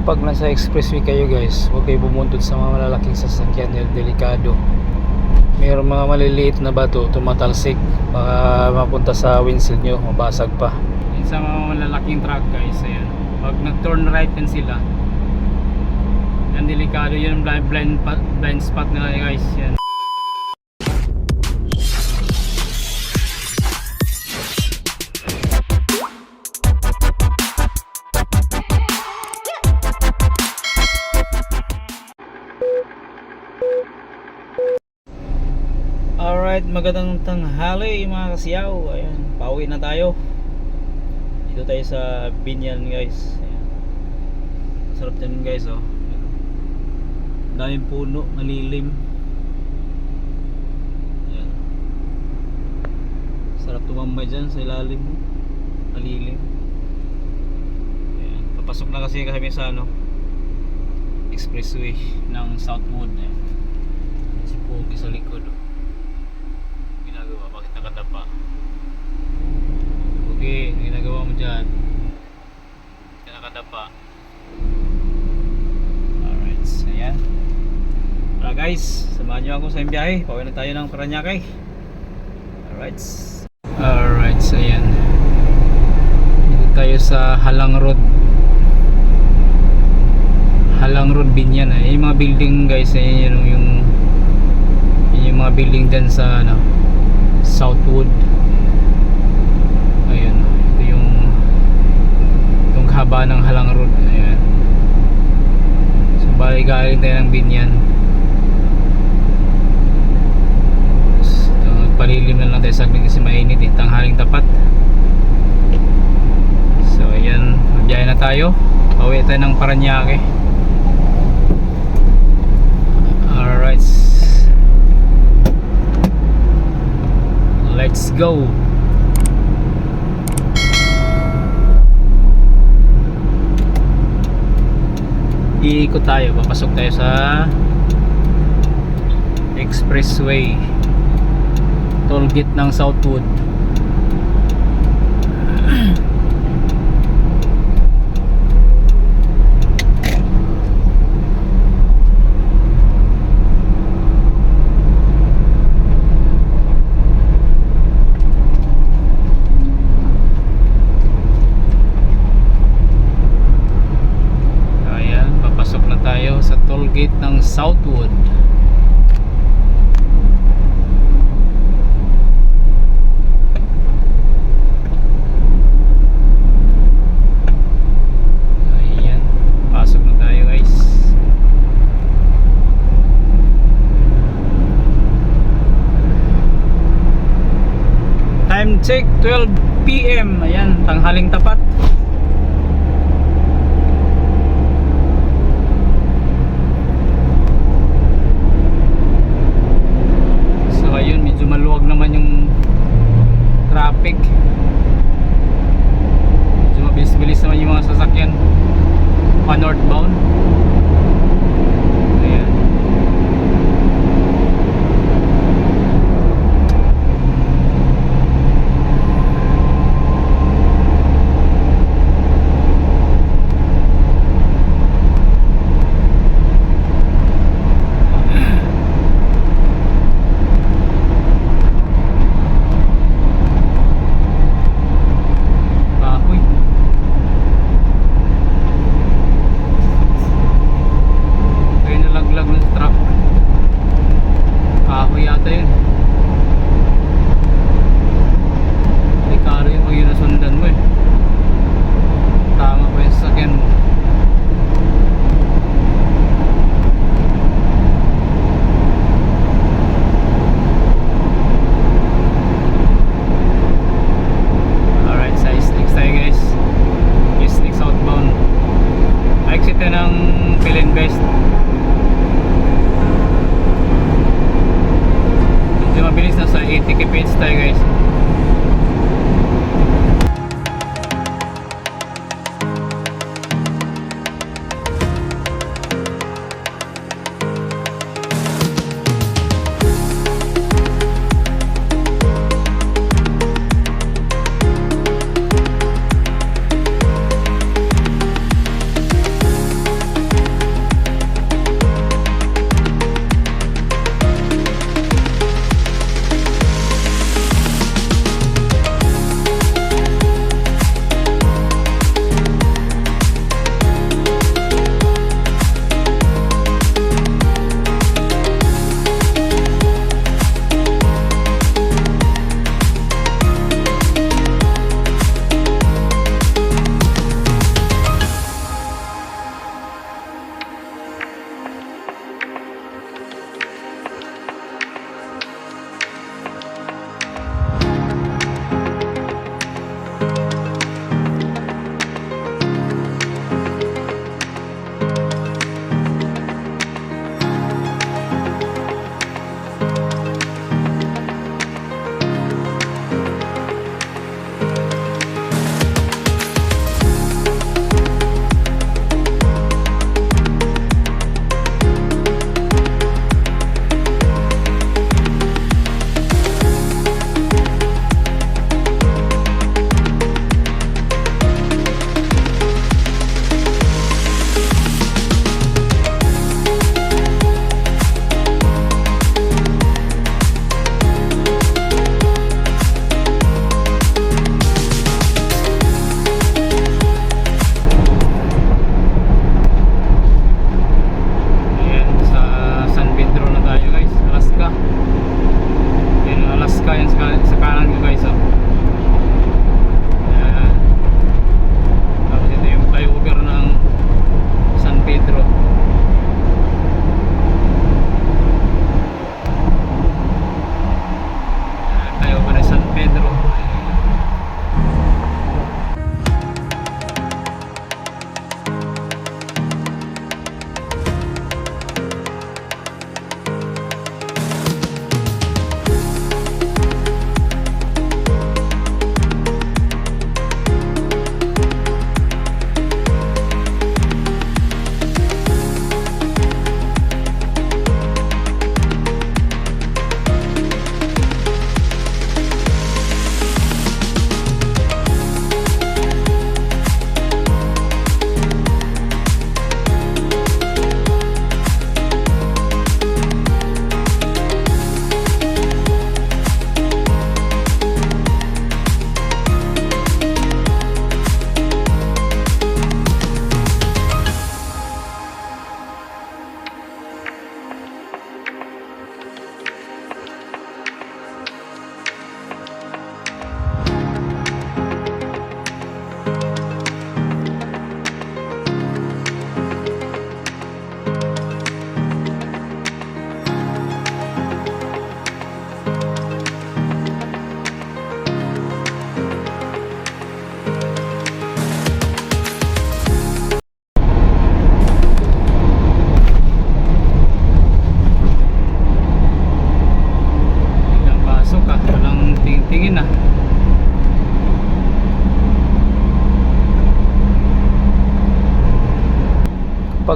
pag nasa expressway kayo guys, huwag kayo bumuntot sa mga malalaking sasakyan dahil delikado. Mayroong mga maliliit na bato tumatalsik, baka mapunta sa windshield nyo, mabasag pa. Sa mga malalaking truck guys, ayan, pag nag-turn right yan sila, yan delikado, yun blind spot nila guys. Yan. Alright, magandang tanghali mga kasiyaw. Ayan, pauwi na tayo. Dito tayo sa Binyan guys. Ayan. Sarap dyan guys, oh. Daming puno, malilim. Ayan. Sarap tumambay dyan sa ilalim, malilim. Ayan. Papasok na kasi kami sa expressway ng Southwood. Ayan. Si Pogi sa likod, oh. Bakit nakadapa? Okay, ang ginagawa mo dyan, bakit nakadapa? Alright, so ayan. Tara guys, samahan nyo ako sa biyahe. Pauwi na tayo ng Paranaque. Alright. Alright, so ayan, dito tayo sa Halang Road. Halang Road, Binyan. Yung mga building guys, yung mga building dyan sa Southwood. Ayun, ito yung haba ng Halang Road. Ayan. So bali galing tayo ng Binyan. So palilim na lang tayo saglit kasi mainit eh, tanghaling tapat. So ayan, magbiyahe na tayo. Pauwi tayo ng Paranaque. Alright, let's go. Iikot tayo, papasok tayo sa expressway, tollgate ng Southwood. Tollgate ng Southwood. Ayan, pasok na tayo guys. Time check 12 PM. Ayan, tanghaling tapat. Ayun, medyo maluwag naman yung traffic. Medyo mabilis-bilis naman yung mga sasakyan pa northbound. Ayan. Mabilis na sa 80 kph tayo guys.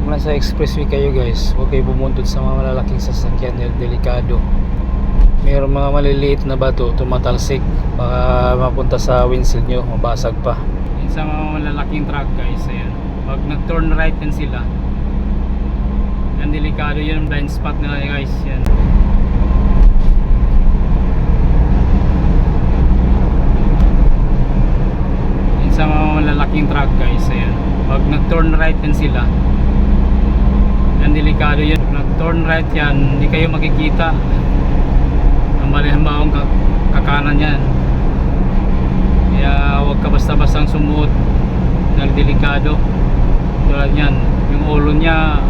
pag nasa expressway kayo guys, huwag kayo bumuntot sa mga malalaking sasakyan dahil delikado. Mayroong mga maliliit na bato tumatalsik, baka mapunta sa windshield nyo, mabasag pa. Yan sa mga malalaking truck guys, ayan, pag nag turn right yan sila, yan delikado, yun ang blind spot nila guys. Yan, yan sa mga malalaking truck guys, ayan, pag nag turn right yan sila, yan delikado, yun nag turn right yan, hindi kayo makikita ang malihambaong kakanan yan. Kaya huwag ka basta-bastang sumuot dahil delikado. Tulad yan, yung ulo niya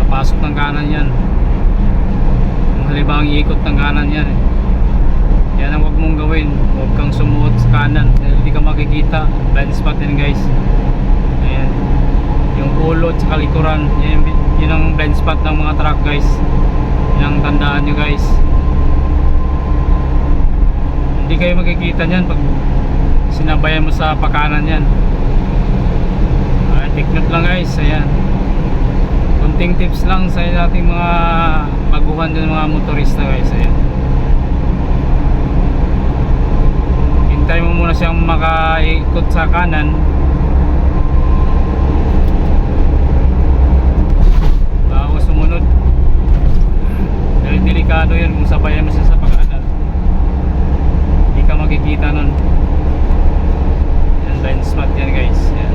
papasok ng kanan yan, yung halibang iikot ng kanan yan yan ang huwag mong gawin. Huwag kang sumuot sa kanan dahil hindi ka makikita, blind spot yan guys. Ayan, yung ulo at saka likuran, yun ang blind spot ng mga truck guys. Yan ang tandaan nyo guys. Hindi kayo makikita niyan pag sinabayan mo sa pakanan yan. Take note lang guys. Ayan, kunting tips lang sa ating mga baguhan dyan, mga motorista guys. Ayan, hintay mo muna siyang makaikot sa kanan bago sumunod dahil delikado yun kung sabayan mo siya sa pakanan, hindi ka makikita nun. Yan, blind spot yan guys. Yan,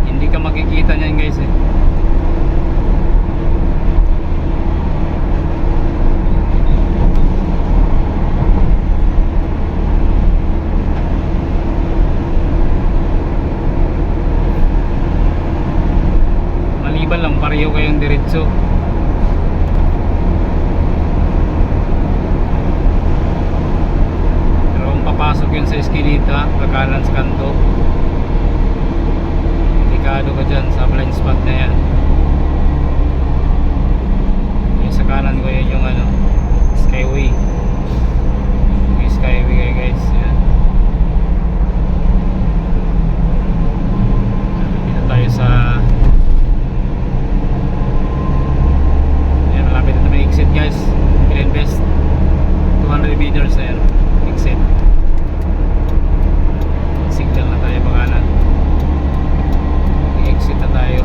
hindi ka makikita niyan guys eh. Maliban lang pareho kayong diretso. Pero kung papasok yun sa eskinita, kakanan sa kanto, delikado ka dyan sa blind spot na yan. Yung sa kanan ko yun yung ano, skyway. Yung skyway guys. Yan, dito tayo sa, yan, malapit na may exit guys. Pilinvest 200 meters na yan, exit. Signal na tayo pakanan, exit na tayo.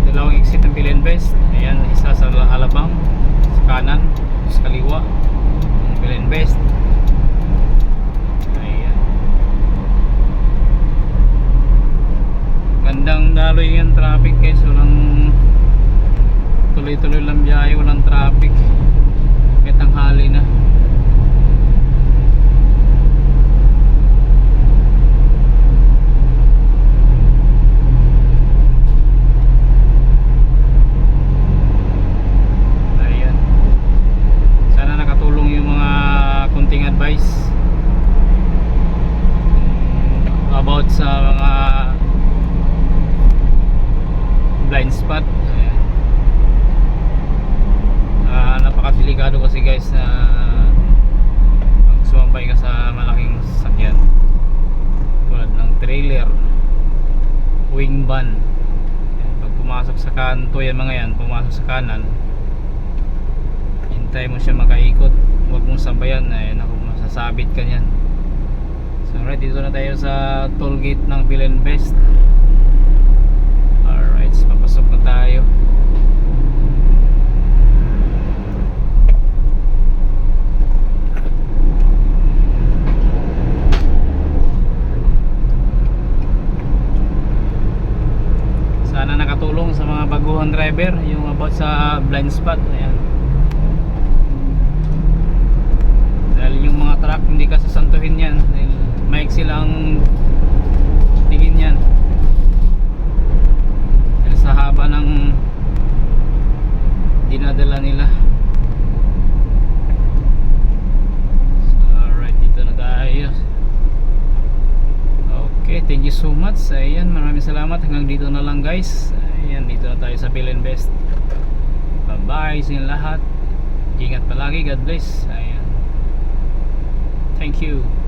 Dalawang exit ng Pilinvest. Ayan, isa sa Alabang sa kanan, sa kaliwa ng Pilinvest. Ayan, gandang daloy yung traffic guys. Walang, tuloy-tuloy lang biyahe, walang traffic. May tanghali na. Ayan, sana nakatulong yung mga kunting advice about sa mga blind spot. Ayan, napakadelikado kasi guys na pag sumabay ka sa malaking sasakyan tulad ng trailer, wing van. Ayan, pag pumasok sa kanto yan mga yan, pumasok sa kanan, hintay mo siya makaikot, huwag mong sabayan. Ayan, ako, masasabit ka nyan. So alright, dito na tayo sa toll gate ng Pilinvest. Alright, papasok na tayo. Sana nakatulong sa mga baguhang driver yung about sa blind spot. Ayan, dahil yung mga truck hindi ka sasantuhin yan dahil maiksi lang tingin yan dahil sa haba ng dinadala nila. So, alright, dito na tayo. Okay, thank you so much. Ayan, maraming salamat. Hanggang dito na lang guys. Ayan, dito na tayo sa Pilinvest. Bye bye sa inyo lahat. Ingat palagi, God bless. Ayan. Thank you.